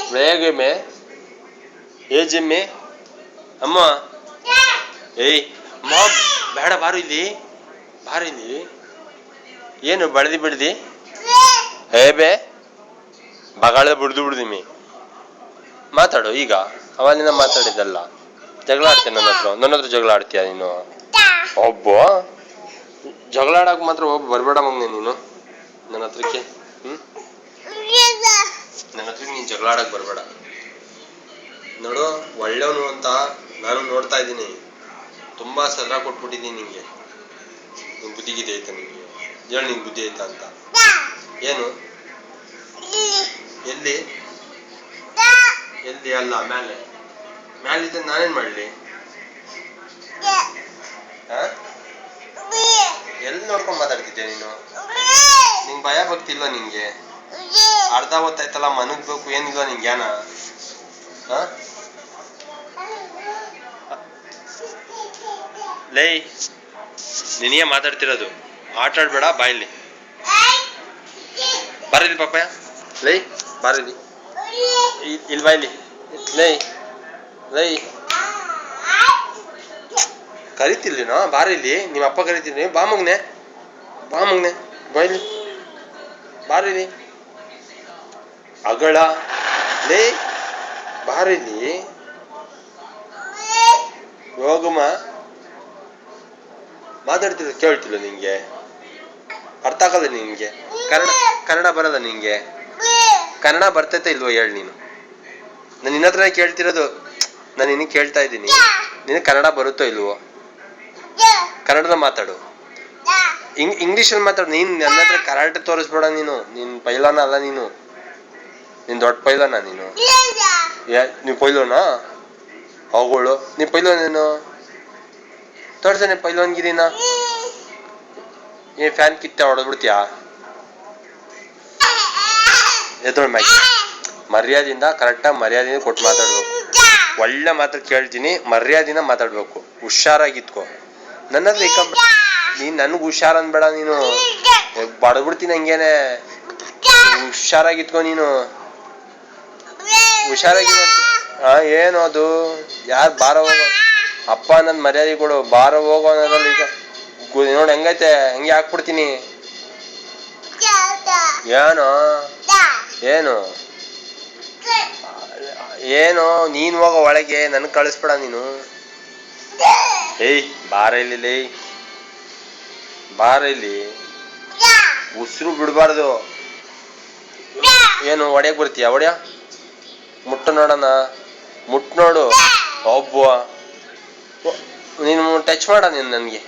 ಬೇಗ ಮೇ ಏಜಮ್ಮೆ ಅಮ್ಮ ಏಯ್ ಅಮ್ಮ ಬೇಡ ಬಾರು ಇಲ್ಲಿ ಏನು ಬಡ್ದಿ ಹೇ ಬೇ ಬಗಾಳ ಬಿಡ್ದಿಮಿ ಮಾತಾಡು ಈಗ ಅವನಿಂದ ಮಾತಾಡಿದಲ್ಲ ಜಗಳ ಆಡ್ತೀಯ ನನ್ನ ಹತ್ರ ಜಗಳ ಆಡ್ತೀಯ ನೀನು ಒಬ್ಬ ಜಗಳ ಆಡಕ್ ಮಾತ್ರ ಬರ್ಬೇಡ ಮಗ್ನೆ ನೀನು ನನ್ನ ಹತ್ರಕ್ಕೆ ನನ್ನ ಹತ್ರಕ್ಕೆ ನೀನು ಜಗಳ ಆಡಕ್ ಬರ್ಬೇಡ ನೋಡು ಒಳ್ಳೆಯವನು ಅಂತ ನಾನು ನೋಡ್ತಾ ಇದ್ದೀನಿ ತುಂಬಾ ಸಲ ಕೊಟ್ಬಿಟ್ಟಿದ್ದೀನಿ ನಿಂಗೆ ನಿನ್ ಬುದ್ಧಿಗಿದೆ ಆಯ್ತಾ ನಿಂಗೆ ಹೇಳಿ ನಿಂಗೆ ಬುದ್ಧಿ ಆಯ್ತಾ ಅಂತ ಏನು ಎಲ್ಲಿ ಅಲ್ಲ ಮ್ಯಾಲಿದ್ದ ನಾನೇನ್ ಮಾಡ್ಲಿ ಎಲ್ಲಿ ನೋಡ್ಕೊಂಡ್ ಮಾತಾಡ್ತಿದ್ದೆ ನೀನು ನಿಂಗೆ ಭಯ ಭಕ್ತಿ ಇಲ್ವಾ ನಿಂಗೆ ಅರ್ಧ ಹೊತ್ತಾಯ್ತಲ್ಲ ಮನಗ್ಬೇಕು ಏನಿಲ್ವಾ ನಿಂಗೆ ಜ್ಞಾನ ಲೈ ನಿನಗೆ ಮಾತಾಡ್ತಿರೋದು ಆಟ ಆಡ್ಬೇಡ ಬಾಯಲ್ಲಿ ಬಾರಿಲಿ ಪಾಪ ಲೈ ಬಾರಿಲಿ ಇಲ್ಲಿ ಬಾಯ್ಲಿ ಲೈ ಕರಿತಿಲ್ಲೇನೋ ಬಾರಿಲಿ ನಿಮ್ಮ ಅಪ್ಪ ಕರಿತೀನಿ ಬಾ ಮಗ್ನೆ ಬಾಯ್ಲಿ ಬಾರಿಲಿ ಅಗಳ ಲೇ ಬಾರಿಲಿ ಹೋಗಮ್ಮ ಮಾತಾಡ್ತಿರೋದು ಕೇಳ್ತಿಲ್ಲ ನಿಂಗೆ ಅರ್ಥ ಆಗಲ್ಲ ನಿನ್ಗೆ ಕನ್ನಡ ಬರಲ್ಲ ನಿಂಗೆ ಕನ್ನಡ ಬರ್ತೈತೆ ಇಲ್ವೋ ಹೇಳಿ ನೀನು ನಾನು ನಿನ್ನ ಹತ್ರ ಕೇಳ್ತಿರೋದು ನಾನು ನಿನಗೆ ಕೇಳ್ತಾ ಇದ್ದೀನಿ ನಿನಗೆ ಕನ್ನಡ ಬರುತ್ತೋ ಇಲ್ವೋ ಕನ್ನಡದ ಮಾತಾಡು ಇಂಗ್ಲೀಷಲ್ಲಿ ಮಾತಾಡು ನೀನು ನನ್ನ ಹತ್ರ ಕರಾಟೆ ತೋರಿಸ್ಬೇಡ ನೀನು ಪೈಲಾನ ಅಲ್ಲ ನೀನು ದೊಡ್ಡ ಪೈಲಾನ ನೀನು ಪೈಲೋನಾ ಹೋಗೋಳು ನೀ ಪೈಲೋನೇನು ತೋರ್ಸನೆ ಪೈಲೋನ್ಗಿರಿನ ಏನ್ ಫ್ಯಾನ್ ಕಿತ್ತ ಹೊಡೆದ್ಬಿಡ್ತೀಯಾ ಎದೊಳ್ ಮ್ಯಾಗ ಮರ್ಯಾದಿಂದ ಕರೆಕ್ಟಾಗಿ ಮರ್ಯಾದೆಯಿಂದ ಕೊಟ್ಟು ಮಾತಾಡ್ಬೇಕು ಒಳ್ಳೆ ಮಾತು ಕೇಳ್ತೀನಿ ಮರ್ಯಾದೆಯಿಂದ ಮಾತಾಡ್ಬೇಕು ಹುಷಾರಾಗಿತ್ಕೋ ನನ್ನ ಹತ್ರ ನೀನ್ ನನ್ಗೆ ಹುಷಾರ್ ಅನ್ಬೇಡ ನೀನು ಬಡದ್ಬಿಡ್ತೀನಿ ಹಂಗೇನೆ ಹುಷಾರಾಗಿತ್ಕೋ ನೀನು ಹುಷಾರಾಗಿ ಏನು ಅದು ಯಾರು ಬಾರ ಹೋಗೋ ಅಪ್ಪ ಅನ್ನೋದ್ ಮರ್ಯಾದೆ ಕೊಡು ಬಾರ ಹೋಗೋ ಅನ್ನೋದ್ರಲ್ಲಿ ಈಗ ನೋಡಿ ಹೆಂಗೈತೆ ಹಂಗೆ ಹಾಕ್ಬಿಡ್ತೀನಿ ಏನು ನೀನ್ ಹೋಗೋ ಒಳಗೆ ನನ್ ಕಳಿಸ್ಬೇಡ ನೀನು ಏಯ್ ಬಾರ ಇಲ್ಲಿ ಉಸಿರು ಬಿಡ್ಬಾರ್ದು ಏನು ಹೊಡ್ಯಕ್ ಬರ್ತೀಯ ಮುಟ್ಟು ನೋಡೋಣ ನೋಡು ಒಬ್ಬ ನೀನು ಟಚ್ ಮಾಡ ನೀನು ನನ್ಗೆ